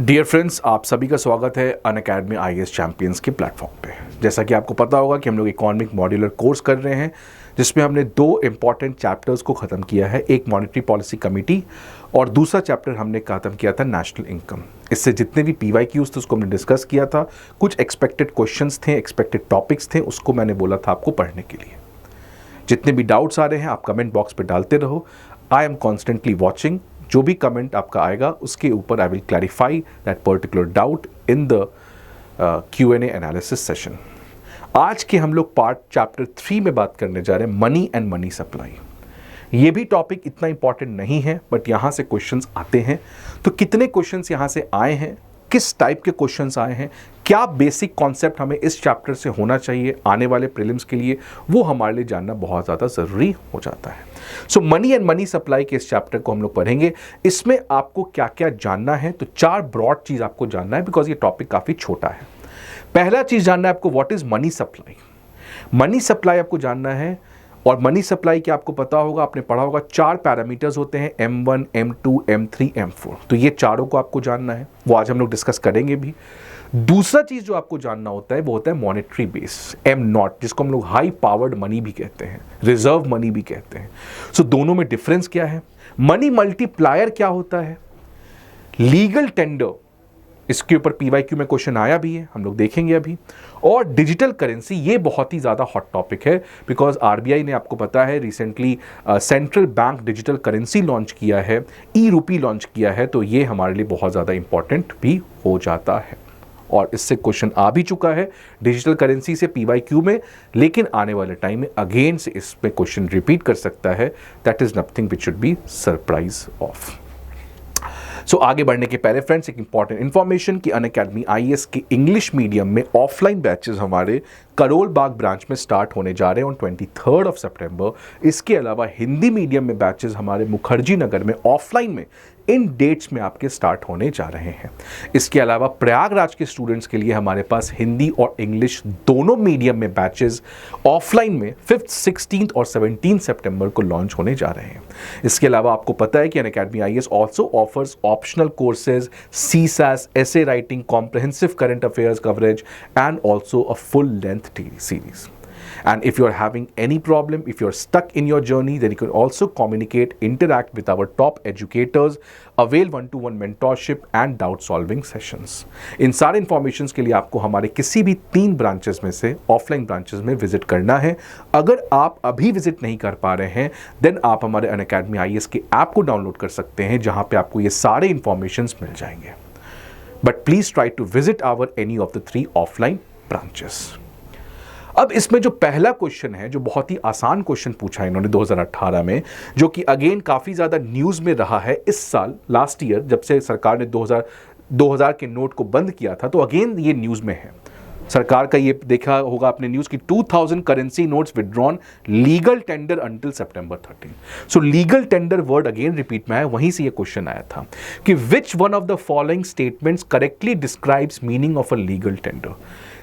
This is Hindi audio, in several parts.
डियर फ्रेंड्स, आप सभी का स्वागत है अनअकैडमी आईएएस चैंपियंस के प्लेटफॉर्म पे। जैसा कि आपको पता होगा कि हम लोग इकोनॉमिक मॉड्यूलर कोर्स कर रहे हैं, जिसमें हमने दो इंपॉर्टेंट चैप्टर्स को ख़त्म किया है, एक मॉनेटरी पॉलिसी कमेटी और दूसरा चैप्टर हमने ख़त्म किया था नेशनल इनकम। इससे जितने भी पीवाईक्यूज थे उसको हमने डिस्कस किया था, कुछ एक्सपेक्टेड क्वेश्चंस थे, एक्सपेक्टेड टॉपिक्स थे, उसको मैंने बोला था आपको पढ़ने के लिए। जितने भी डाउट्स आ रहे हैं आप कमेंट बॉक्स पे डालते रहो। I am constantly watching. जो भी कमेंट आपका आएगा उसके ऊपर I will clarify that particular doubt in the Q&A analysis session. आज के हम लोग पार्ट चैप्टर 3 में बात करने जा रहे हैं मनी एंड मनी सप्लाई। ये भी टॉपिक इतना इंपॉर्टेंट नहीं है, बट यहाँ से क्वेश्चंस आते हैं। तो कितने क्वेश्चंस यहाँ से आए हैं, किस टाइप के क्वेश्चंस आए हैं, क्या बेसिक कॉन्सेप्ट हमें इस चैप्टर से होना चाहिए आने वाले प्रीलिम्स के लिए, वो हमारे लिए जानना बहुत ज़्यादा ज़रूरी हो जाता है। So money and money supply के इस चैप्टर को हम लोग पढ़ेंगे। इसमें आपको क्या क्या जानना है, तो 4 ब्रॉड चीज़ आपको जानना है, बिकॉज ये टॉपिक काफ़ी छोटा है। पहला चीज़ जानना है आपको, what is money supply. Money supply आपको जानना है, और मनी सप्लाई के आपको पता होगा, आपने पढ़ा होगा, 4 पैरामीटर्स होते हैं, M1, M2, M3, M4। तो ये चारों को आपको जानना है, वो आज हम लोग डिस्कस करेंगे भी। दूसरा चीज जो आपको जानना होता है वो होता है मॉनेटरी बेस, M0, जिसको हम लोग हाई पावर्ड मनी भी कहते हैं, रिजर्व मनी भी कहते हैं। सो दोनों में डिफरेंस क्या है, मनी मल्टीप्लायर क्या होता है, लीगल टेंडर, इसके ऊपर पीवाईक्यू में क्वेश्चन आया भी है, हम लोग देखेंगे अभी। और डिजिटल करेंसी, ये बहुत ही ज़्यादा हॉट टॉपिक है, बिकॉज आरबीआई ने, आपको पता है, recently central bank digital currency launch किया है, ई-रूपी लॉन्च किया है। तो ये हमारे लिए बहुत ज़्यादा इंपॉर्टेंट भी हो जाता है, और इससे क्वेश्चन आ भी चुका है डिजिटल करेंसी से पीवाईक्यू में, लेकिन आने वाले टाइम में अगेन से इसमें क्वेश्चन रिपीट कर सकता है। That is nothing which should be surprise of. So आगे बढ़ने के पहले फ्रेंड्स, एक इंपॉर्टेंट इन्फॉर्मेशन कि अनअकैडमी आईएएस के इंग्लिश मीडियम में ऑफलाइन बैचेस हमारे करोल बाग ब्रांच में स्टार्ट होने जा रहे हैं ऑन 23 सितंबर। इसके अलावा हिंदी मीडियम में बैचेस हमारे मुखर्जी नगर में ऑफलाइन में इन डेट्स में आपके स्टार्ट होने जा रहे हैं। इसके अलावा प्रयागराज के स्टूडेंट्स के लिए हमारे पास हिंदी और इंग्लिश दोनों मीडियम में बैचेस ऑफलाइन में 5th, 16th और 17 सितंबर को लॉन्च होने जा रहे हैं। इसके अलावा आपको पता है कि Unacademy IAS also offers optional courses, CSAS, essay writing, comprehensive current affairs coverage and also a full length series. And if you are having any problem, if you are stuck in your journey, then you can also communicate, interact with our top educators, avail one-to-one mentorship and doubt solving sessions. इन सारे इंफॉर्मेशन के लिए आपको हमारे किसी भी 3 ब्रांचेस में से ऑफलाइन ब्रांचेस में विजिट करना है। अगर आप अभी विजिट नहीं कर पा रहे हैं, देन आप हमारे अनअकैडमी आईएएस के ऐप को डाउनलोड कर सकते हैं, जहां पे आपको ये सारे इंफॉर्मेशन मिल जाएंगे। But please try to visit our any of the 3 offline branches. अब इसमें जो पहला क्वेश्चन है, जो बहुत ही आसान क्वेश्चन पूछा है इन्होंने 2018 में, जो कि अगेन काफ़ी ज़्यादा न्यूज़ में रहा है इस साल, लास्ट ईयर, जब से सरकार ने 2000 के नोट को बंद किया था, तो अगेन ये न्यूज़ में है। सरकार का ये देखा होगा आपने न्यूज़ की 2000 currency notes withdrawn, legal tender until September 13। सो legal tender word again repeat में आया, वहीं से ये क्वेश्चन आया था कि which one of the following statements correctly describes meaning of a legal tender.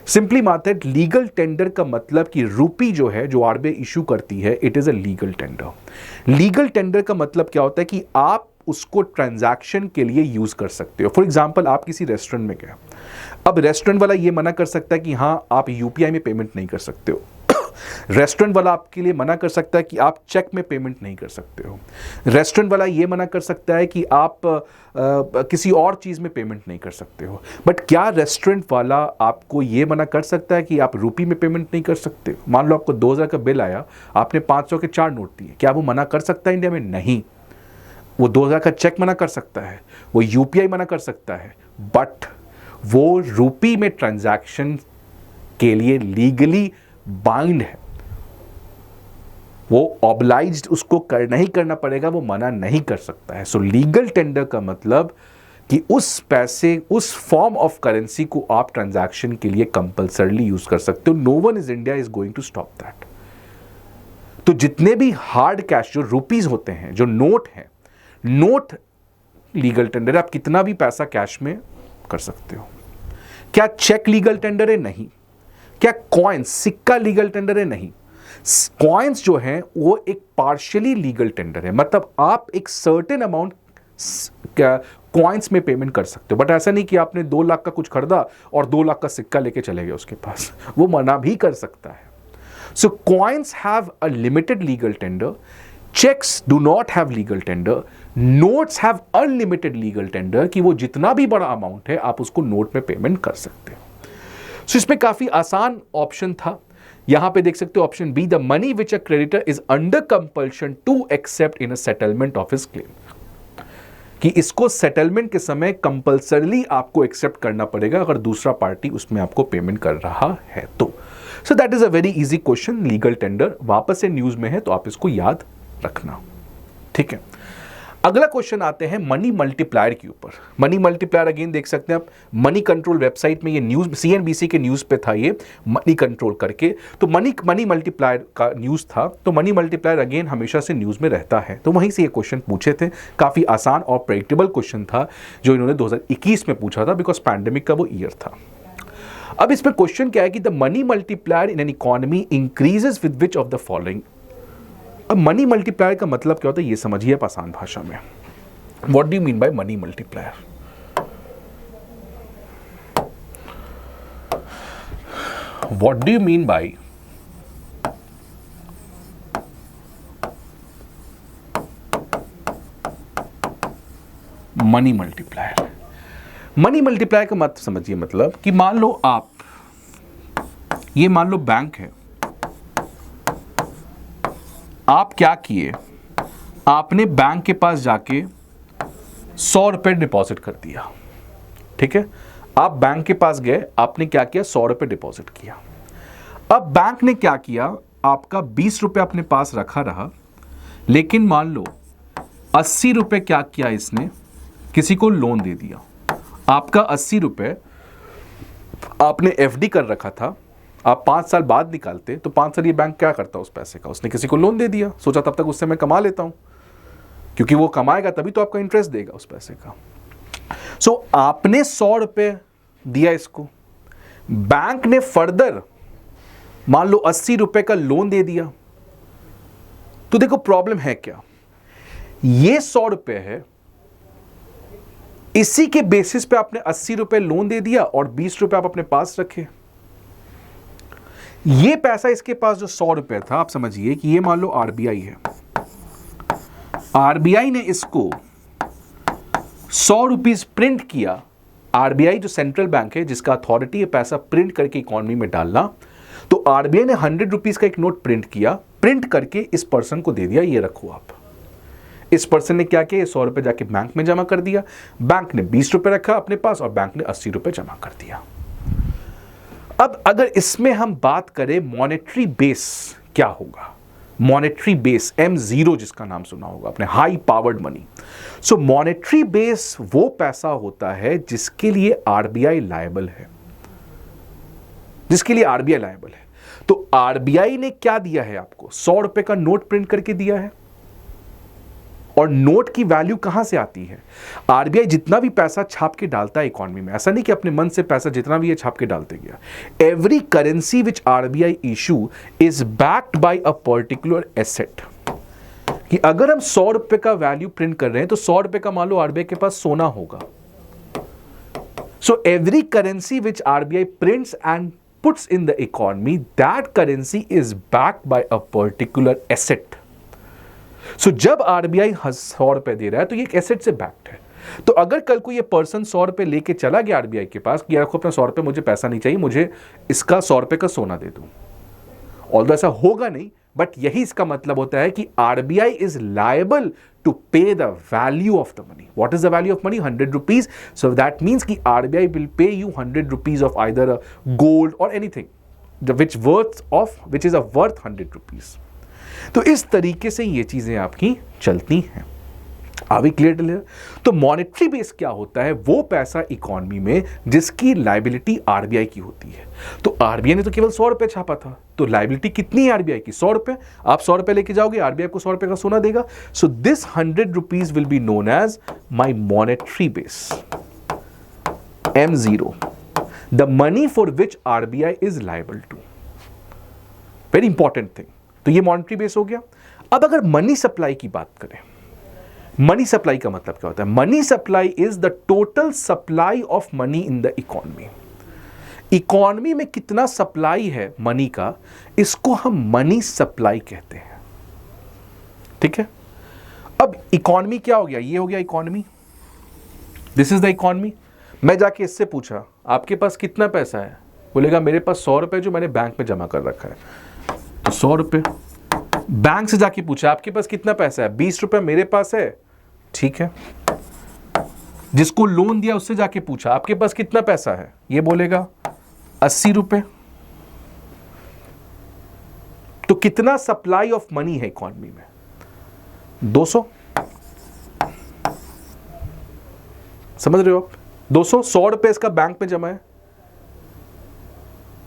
Simply बात है, लीगल टेंडर का मतलब कि रूपी जो है, जो आरबीआई इशू करती है, it is a legal tender. Legal tender का मतलब क्या होता है कि आप उसको ट्रांजैक्शन के लिए यूज कर सकते हो। फॉर एग्जांपल, आप किसी रेस्टोरेंट में गए, अब रेस्टोरेंट वाला ये मना कर सकता है कि हाँ आप यूपीआई में पेमेंट नहीं कर सकते हो। रेस्टोरेंट वाला आपके लिए मना कर सकता है कि आप चेक में पेमेंट नहीं कर सकते हो। रेस्टोरेंट वाला ये मना कर सकता है कि आप किसी और चीज़ में पेमेंट नहीं कर सकते हो। बट क्या रेस्टोरेंट वाला आपको ये मना कर सकता है कि आप रुपी में पेमेंट नहीं कर सकते? मान लो आपको 2000 का बिल आया, आपने 500 के 4 नोट दिए, क्या वो मना कर सकता है इंडिया में? नहीं। वो 2000 का चेक मना कर सकता है, वो यूपीआई मना कर सकता है, बट वो रुपी में ट्रांजैक्शन के लिए लीगली बाइंड है, वो ऑब्लाइज्ड, उसको करना ही करना पड़ेगा, वो मना नहीं कर सकता है। सो लीगल टेंडर का मतलब कि उस पैसे, उस फॉर्म ऑफ करेंसी को आप ट्रांजैक्शन के लिए कंपल्सरली यूज कर सकते हो। No one is India is going to stop that. तो जितने भी हार्ड कैश, जो रुपीज होते हैं, जो नोट हैं, नोट लीगल टेंडर है, आप कितना भी पैसा कैश में कर सकते हो। क्या चेक लीगल टेंडर है? नहीं। क्या कॉइन्स, सिक्का लीगल टेंडर है? नहीं। कॉइन्स जो हैं वो एक पार्शियली लीगल टेंडर है, मतलब आप एक सर्टेन अमाउंट कॉइन्स में पेमेंट कर सकते हो, बट ऐसा नहीं कि आपने 2 लाख का कुछ खरीदा और 2 लाख का सिक्का लेके चले गए उसके पास, वो मना भी कर सकता है। So coins have a limited legal tender, cheques do not have legal tender, notes have unlimited legal tender, कि वो जितना भी बड़ा अमाउंट है आप उसको नोट में पेमेंट कर सकते हो। सो इसमें काफी आसान ऑप्शन था। यहां पे देख सकते हो option B, the money which a creditor is under compulsion to accept in a settlement of his claim, कि इसको सेटलमेंट के समय कंपल्सरली आपको एक्सेप्ट करना पड़ेगा अगर दूसरा पार्टी उसमें आपको पेमेंट कर रहा है तो। So that is a very easy question. Legal tender वापस से न्यूज में है तो आप इसको याद रखना, ठीक है। अगला क्वेश्चन आते हैं मनी मल्टीप्लायर के ऊपर। मनी मल्टीप्लायर अगेन देख सकते हैं आप, मनी कंट्रोल वेबसाइट में ये न्यूज, सीएनबीसी के न्यूज पे था ये मनी कंट्रोल करके, तो मनी मल्टीप्लायर का न्यूज था। तो मनी मल्टीप्लायर अगेन हमेशा से न्यूज में रहता है, तो वहीं से ये क्वेश्चन पूछे थे। काफी आसान और प्रेडिक्टेबल क्वेश्चन था जो इन्होंने 2021 में पूछा था, बिकॉज पैंडेमिक का वो ईयर था। अब इसमें क्वेश्चन क्या है कि the money multiplier in an economy increases with which of the following. अब मनी मल्टीप्लायर का मतलब क्या होता है ये समझिए आप आसान भाषा में। What do you mean by money multiplier? What do you mean by money multiplier? Money multiplier का मतलब समझिए, मतलब कि मान लो आप, ये मान लो बैंक है, आप क्या किए, आपने बैंक के पास जाके 100 रुपए डिपॉजिट कर दिया, ठीक है। आप बैंक के पास गए, आपने क्या किया, 100 रुपए डिपॉजिट किया। अब बैंक ने क्या किया, आपका 20 रुपए अपने पास रखा रहा, लेकिन मान लो 80 रुपए क्या किया इसने, किसी को लोन दे दिया। आपका 80 रुपए आपने एफडी कर रखा था, आप 5 साल बाद निकालते तो 5 साल ये बैंक क्या करता उस पैसे का, उसने किसी को लोन दे दिया, सोचा तब तक उससे मैं कमा लेता हूं, क्योंकि वो कमाएगा तभी तो आपका इंटरेस्ट देगा उस पैसे का। सो आपने 100 रुपए दिया इसको, बैंक ने फर्दर मान लो 80 रुपए का लोन दे दिया। तो देखो प्रॉब्लम है क्या, ये 100 रुपए है, इसी के बेसिस पे आपने 80 रुपए लोन दे दिया और 20 रुपए आप अपने पास रखे। ये पैसा इसके पास जो 100 रुपए था, आप समझिए कि ये मान लो आरबीआई है, आरबीआई ने इसको 100 रुपीज प्रिंट किया। आरबीआई जो सेंट्रल बैंक है जिसका अथॉरिटी है पैसा प्रिंट करके इकोनॉमी में डालना, तो आरबीआई ने 100 रुपीज का एक नोट प्रिंट किया, प्रिंट करके इस पर्सन को दे दिया, ये रखो आप। इस पर्सन ने क्या किया, 100 रुपए जाके बैंक में जमा कर दिया, बैंक ने 20 रुपए रखा अपने पास और बैंक ने 80 रुपए जमा कर दिया। अब अगर इसमें हम बात करें मॉनेटरी बेस क्या होगा, मॉनेटरी बेस M0 जिसका नाम सुना होगा आपने, हाई पावर्ड मनी। सो मॉनेटरी बेस वो पैसा होता है जिसके लिए आरबीआई लायबल है, जिसके लिए आरबीआई लायबल है। तो आरबीआई ने क्या दिया है आपको, 100 रुपए का नोट प्रिंट करके दिया है। और नोट की वैल्यू कहां से आती है, आरबीआई जितना भी पैसा छाप के डालता है इकोनॉमी में, ऐसा नहीं कि अपने मन से पैसा जितना भी है छाप के डालते गया। Every currency which RBI issue is backed by a particular asset. कि अगर हम 100 रुपए का वैल्यू प्रिंट कर रहे हैं तो 100 रुपए का मान लो आरबीआई के पास सोना होगा। So every currency which RBI prints and puts in the economy, that currency is backed by a particular asset. So जब आरबीआई 100 रुपए दे रहा है तो ये एक एसेट से बैक्ड है। तो अगर कल को ये पर्सन 100 रुपए लेके चला गया आरबीआई के पास कि यार रखो अपना 100 रुपए, मुझे पैसा नहीं चाहिए, मुझे इसका 100 रुपए का सोना दे दो, ऑल्दो ऐसा होगा नहीं, बट यही इसका मतलब होता है कि RBI is liable to pay the value of the money. What is the value of money, 100 rupees. So that means कि RBI will pay you 100 rupees of either gold और anything which is a worth 100 rupees. तो इस तरीके से ये चीजें आपकी चलती हैं। Are we clear? तो मॉनेटरी बेस क्या होता है, वो पैसा इकोनॉमी में जिसकी लायबिलिटी आरबीआई की होती है। तो आरबीआई ने तो केवल 100 रुपए छापा था, तो लायबिलिटी कितनी है आरबीआई की, 100 रुपए। आप 100 रुपए लेके जाओगे, आरबीआई को 100 रुपए का सोना देगा। So this 100 rupees will be known as my monetary base, M0, the money for which RBI is liable to. Very important thing. तो ये मॉनेटरी बेस हो गया। अब अगर मनी सप्लाई की बात करें, मनी सप्लाई का मतलब क्या होता है? Money supply is the total supply of money in the economy. Economy में कितना सप्लाई है मनी का, इसको हम मनी सप्लाई कहते हैं। ठीक है, अब इकोनॉमी क्या हो गया? ये हो गया economy, this is the economy. मैं जाके इससे पूछा आपके पास कितना पैसा है, बोलेगा मेरे पास 100 रुपए जो मैंने बैंक में जमा कर रखा है, तो 100 रुपए। बैंक से जाके पूछा आपके पास कितना पैसा है, 20 रुपए मेरे पास है, ठीक है। जिसको लोन दिया उससे जाके पूछा आपके पास कितना पैसा है, ये बोलेगा 80 रुपए। तो कितना सप्लाई ऑफ मनी है इकोनॉमी में? 200। समझ रहे हो आप? 200, 100 रुपए इसका बैंक में जमा है,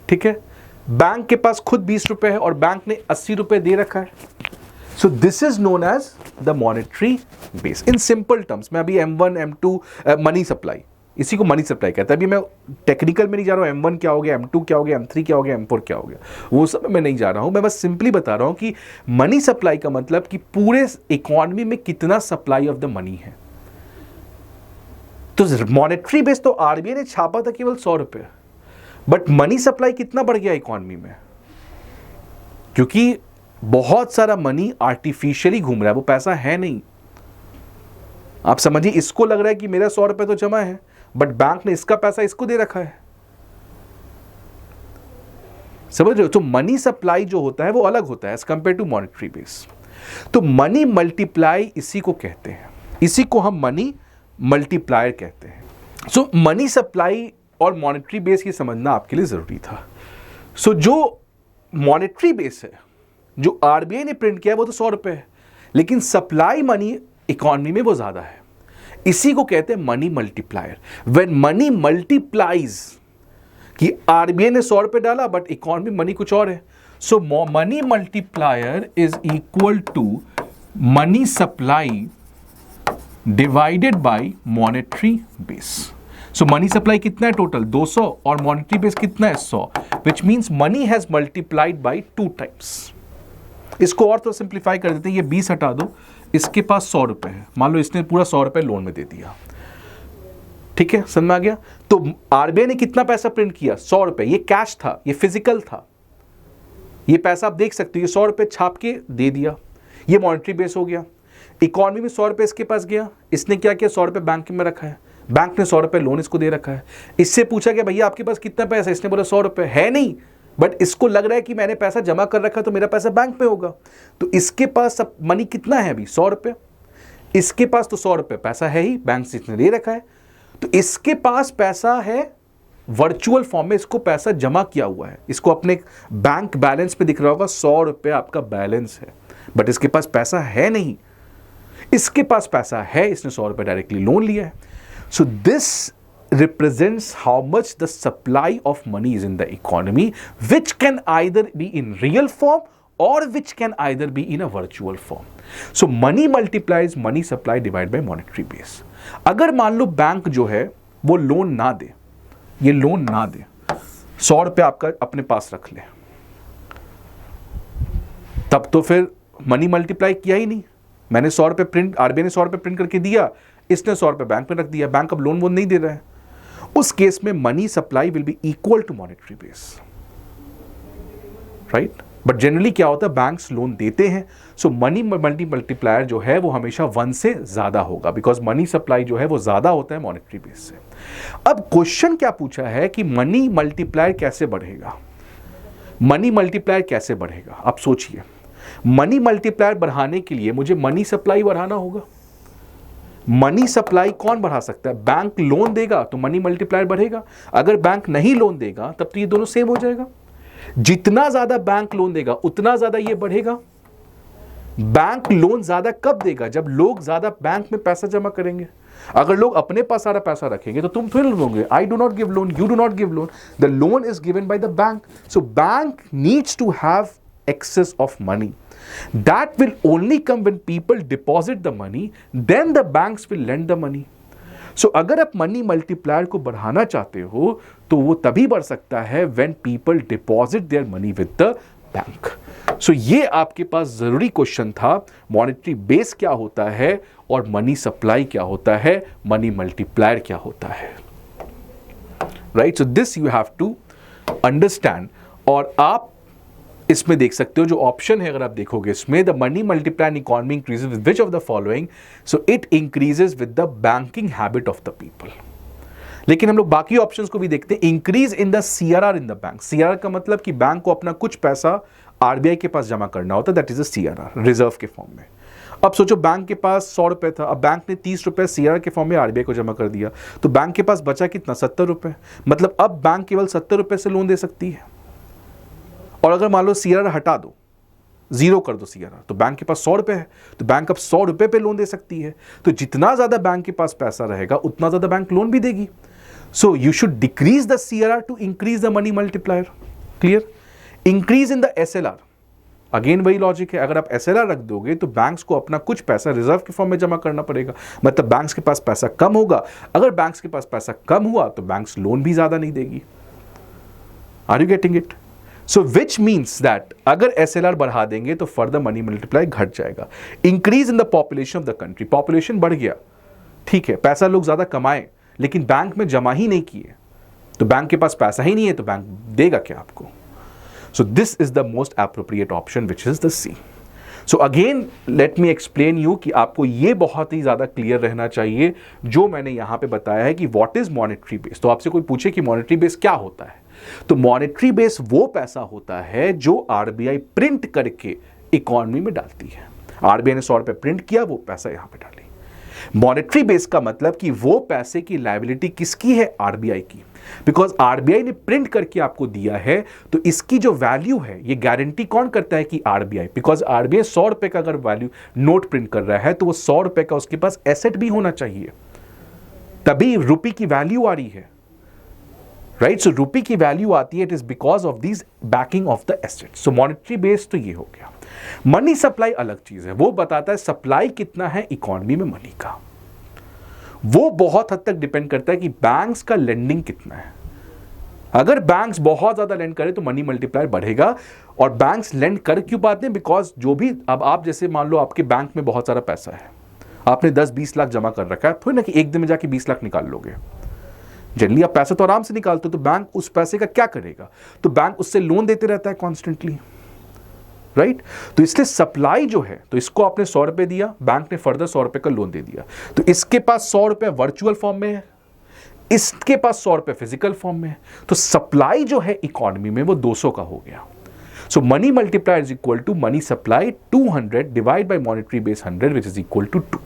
ठीक है। बैंक के पास खुद 20 रुपए है और बैंक ने 80 रुपए दे रखा है। So this is known as the monetary base in simple terms. मैं अभी M1 M2 मनी सप्लाई, इसी को मनी सप्लाई कहता है। अभी मैं टेक्निकल में नहीं जा रहा हूं, M1 क्या हो गया, M2 क्या हो गया, M3 क्या हो गया, M4 क्या हो गया, वो सब मैं नहीं जा रहा हूं। मैं बस सिंपली बता रहा हूं कि मनी सप्लाई का मतलब कि पूरे इकोनॉमी में कितना सप्लाई ऑफ द मनी है। तो मॉनेटरी बेस तो आरबीआई ने छापा था केवल 100 रुपए, बट मनी सप्लाई कितना बढ़ गया इकोनॉमी में? क्योंकि बहुत सारा मनी आर्टिफिशियली घूम रहा है, वो पैसा है नहीं। आप समझिए, इसको लग रहा है कि मेरा 100 रुपए तो जमा है, बट बैंक ने इसका पैसा इसको दे रखा है। समझ रहे हो? तो मनी सप्लाई जो होता है वो अलग होता है as compare to monetary base. तो मनी मल्टीप्लाई इसी को कहते हैं, इसी को हम मनी मल्टीप्लायर कहते हैं। सो मनी सप्लाई और मॉनेटरी बेस ये समझना आपके लिए जरूरी था। सो जो मॉनेटरी बेस है, जो आरबीआई ने प्रिंट किया है, वो तो 100 रुपए है, लेकिन सप्लाई मनी इकोनॉमी में वो ज्यादा है। इसी को कहते हैं money multiplier. When money multiplies, कि आरबीआई ने 100 रुपए डाला बट इकोनॉमी मनी कुछ और है, so money multiplier is equal to money supply divided by monetary base. So money supply कितना है टोटल? 200, और मॉनेटरी बेस कितना है? 100, which means money has multiplied by 2 times. इसको और तो सिंप्लीफाई कर देते हैं, ये 20 हटा दो, इसके पास 100 रुपए है, मान लो इसने पूरा 100 रुपए लोन में दे दिया, ठीक है, समझ में आ गया? तो आरबीआई ने कितना पैसा प्रिंट किया? 100 रुपए। ये कैश था, ये फिजिकल था, ये पैसा आप देख सकते हो, ये 100 रुपए छाप के दे दिया, ये मॉनेटरी बेस हो गया। इकोनॉमी में 100 रुपए इसके पास गया, इसने क्या किया? 100 रुपए बैंक में रखा है, बैंक ने 100 रुपए लोन इसको दे रखा है। इससे पूछा गया भैया आपके पास कितना पैसा है? इसने बोला 100 रुपए है नहीं, बट इसको लग रहा है कि मैंने पैसा जमा कर रखा तो मेरा पैसा बैंक में होगा। तो इसके पास सब मनी कितना है अभी? 100 रुपए। इसके पास तो 100 रुपए पैसा है ही, बैंक से इसने दे रखा है, तो इसके पास पैसा है, वर्चुअल फॉर्म में इसको पैसा जमा किया हुआ है। इसको अपने बैंक बैलेंस पे दिख रहा होगा 100 रुपए आपका बैलेंस है, बट इसके पास पैसा है नहीं। इसके पास पैसा है, इसने 100 रुपए डायरेक्टली लोन लिया है। So this represents how much the supply of money is in the economy, which can either be in real form or which can either be in a virtual form. So money multiplies money supply divided by monetary base. अगर मान लो बैंक जो है वो लोन ना दे, ये लोन ना दे, 100 रुपए आपका अपने पास रख ले, तब तो फिर मनी मल्टीप्लाई किया ही नहीं। मैंने 100 रुपए प्रिंट, आरबीआई ने 100 रुपए प्रिंट करके दिया, इसने 100 रुपए बैंक में रख दिया, बैंक अब लोन वोन नहीं दे रहा है। उस केस में money supply will be equal to monetary base, right? But generally क्या होता है, बैंक्स लोन देते हैं, सो मनी मल्टीप्लायर जो है वो हमेशा 1 से ज्यादा होगा, बिकॉज मनी सप्लाई जो है वो ज्यादा होता है मॉनेटरी बेस से। अब क्वेश्चन क्या पूछा है कि मनी मल्टीप्लायर कैसे बढ़ेगा? मनी मल्टीप्लायर कैसे बढ़ेगा? आप सोचिए, मनी मल्टीप्लायर बढ़ाने के लिए मुझे मनी सप्लाई बढ़ाना होगा। मनी सप्लाई कौन बढ़ा सकता है? बैंक लोन देगा तो मनी मल्टीप्लायर बढ़ेगा, अगर बैंक नहीं लोन देगा तब तो ये दोनों सेम हो जाएगा। जितना ज्यादा बैंक लोन देगा उतना ज्यादा ये बढ़ेगा। बैंक लोन ज्यादा कब देगा? जब लोग ज्यादा बैंक में पैसा जमा करेंगे। अगर लोग अपने पास सारा पैसा रखेंगे तो तुम थोड़ी लोगे, I do not give loan, you do not give loan, the loan is given by the bank. So bank needs to have excess of money. That will only come when people deposit the money, then the banks will lend the money. So अगर आप मनी मल्टीप्लायर को बढ़ाना चाहते हो तो वो तभी बढ़ सकता है when people deposit their money with the bank. So ये आपके पास जरूरी क्वेश्चन था, मॉनेटरी बेस क्या होता है और मनी सप्लाई क्या होता है, मनी मल्टीप्लायर क्या होता है, right. So this you have to understand. और आप इसमें देख सकते हो जो ऑप्शन है, अगर आप देखोगे इसमें, the money multiplier economy increases with which of the following, so it increases with the banking habit of the people. लेकिन हम लोग बाकी ऑप्शंस को भी देखते हैं। Increase in the CRR in the bank. CRR का मतलब कि बैंक को अपना कुछ पैसा आरबीआई के पास जमा करना होता है, that is a CRR, reserve के फॉर्म में। अब सोचो बैंक के पास 100 रुपए था, अब बैंक ने 30 रुपए सीआरआर के फॉर्म में आरबीआई को जमा कर दिया, तो बैंक के पास बचा कितना, 70 रुपए। मतलब अब बैंक केवल 70 रुपए से लोन दे सकती है। और अगर मान लो सीआरआर हटा दो, जीरो कर दो सीआरआर, तो बैंक के पास 100 रुपए है, तो बैंक अब 100 रुपए पे लोन दे सकती है। तो जितना ज्यादा बैंक के पास पैसा रहेगा उतना ज्यादा बैंक लोन भी देगी। So you should decrease the CRR to increase the money multiplier. Clear. Increase in the SLR, again वही लॉजिक है। अगर आप एसएलआर रख दोगे तो बैंक्स को अपना कुछ पैसा रिजर्व के फॉर्म में जमा करना पड़ेगा, मतलब बैंक्स के पास पैसा कम होगा। अगर बैंक्स के पास पैसा कम हुआ तो बैंक्स लोन भी ज्यादा नहीं देगी। Are you getting it? So which means that अगर एसएलआर बढ़ा देंगे तो फर्दर मनी मल्टीप्लाई घट जाएगा। Increase in the population of the country, population बढ़ गया, ठीक है, पैसा लोग ज्यादा कमाए लेकिन बैंक में जमा ही नहीं किए, तो बैंक के पास पैसा ही नहीं है तो बैंक देगा क्या आपको? So this is the most appropriate option, which is the C. So again, let me explain you कि आपको ये बहुत ही ज़्यादा क्लियर रहना चाहिए जो मैंने यहाँ पे बताया है कि what is monetary base। तो आपसे कोई पूछे कि monetary base क्या होता है, तो monetary base वो पैसा होता है जो आरबीआई प्रिंट करके इकोनॉमी में डालती है। आरबीआई ने 100 रुपये प्रिंट किया, वो पैसा यहाँ पे डाली। मॉनेटरी बेस का मतलब कि वो पैसे की लायबिलिटी किसकी है, आरबीआई की। बिकॉज आरबीआई ने प्रिंट करके आपको दिया है तो इसकी जो वैल्यू है ये गारंटी कौन करता है कि आरबीआई। बिकॉज आरबीआई 100 रुपए का अगर वैल्यू नोट प्रिंट कर रहा है तो वो 100 रुपए का उसके पास एसेट भी होना चाहिए, तभी रुपये की वैल्यू आ रही है, राइट। सो रुपये की वैल्यू आती है, it is because of this banking of the asset. So monetary base तो ये हो गया। मनी सप्लाई अलग चीज है, वो बताता है सप्लाई कितना है इकोनॉमी में मनी का। वो बहुत हद तक डिपेंड करता है कि बैंक्स का लेंडिंग कितना है। अगर बैंक्स बहुत ज्यादा लेंड करे तो मनी मल्टीप्लायर बढ़ेगा। और बैंक्स लेंड कर क्यों पाते हैं, बिकॉज जो भी, अब आप जैसे मान लो आपके बैंक में बहुत सारा पैसा है, आपने 10-20 लाख जमा कर रखा है, थोड़ी ना कि एक दिन में जाके 20 लाख निकाल लोगे। जनरली आप पैसा तो आराम से निकालते हो, तो बैंक उस पैसे का क्या करेगा, तो बैंक उससे लोन देते रहता है कॉन्स्टेंटली, राइट। तो इसलिए सप्लाई जो है, तो इसको आपने 100 रुपए दिया, बैंक ने फर्दर 100 रुपए का लोन दे दिया, तो इसके पास 100 रुपए वर्चुअल फॉर्म में है, इसके पास 100 रुपए फिजिकल फॉर्म में है। तो सप्लाई जो है इकोनॉमी में वो 200 का हो गया। So money multiplier is equal to money supply 200 divide by monetary base 100 which is equal to 2।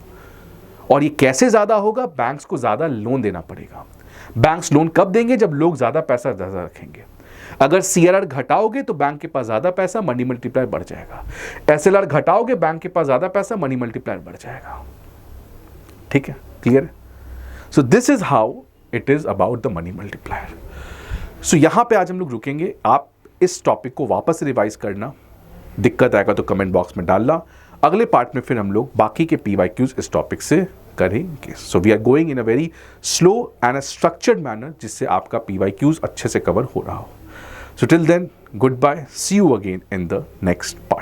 और ये कैसे ज्यादा होगा, बैंक्स को ज्यादा लोन देना पड़ेगा। बैंक्स लोन कब देंगे, जब लोग ज्यादा पैसा ज्यादा रखेंगे। अगर सीआरआर घटाओगे तो बैंक के पास ज्यादा पैसा, मनी मल्टीप्लायर बढ़ जाएगा। एसएलआर घटाओगे, बैंक के पास ज्यादा पैसा, मनी मल्टीप्लायर बढ़ जाएगा। ठीक है, क्लियर है? So this is how it is about the money multiplier. So यहां पे आज हम लोग रुकेंगे। आप इस टॉपिक को वापस रिवाइज करना, दिक्कत आएगा तो कमेंट बॉक्स में डालना। अगले पार्ट में फिर हम लोग बाकी के पीवाईक्यूज इस टॉपिक से करेंगे। So we are going in a very slow and a structured manner, जिससे आपका पीवाईक्यूज अच्छे से कवर हो रहा हो। So till then, goodbye. See you again in the next part.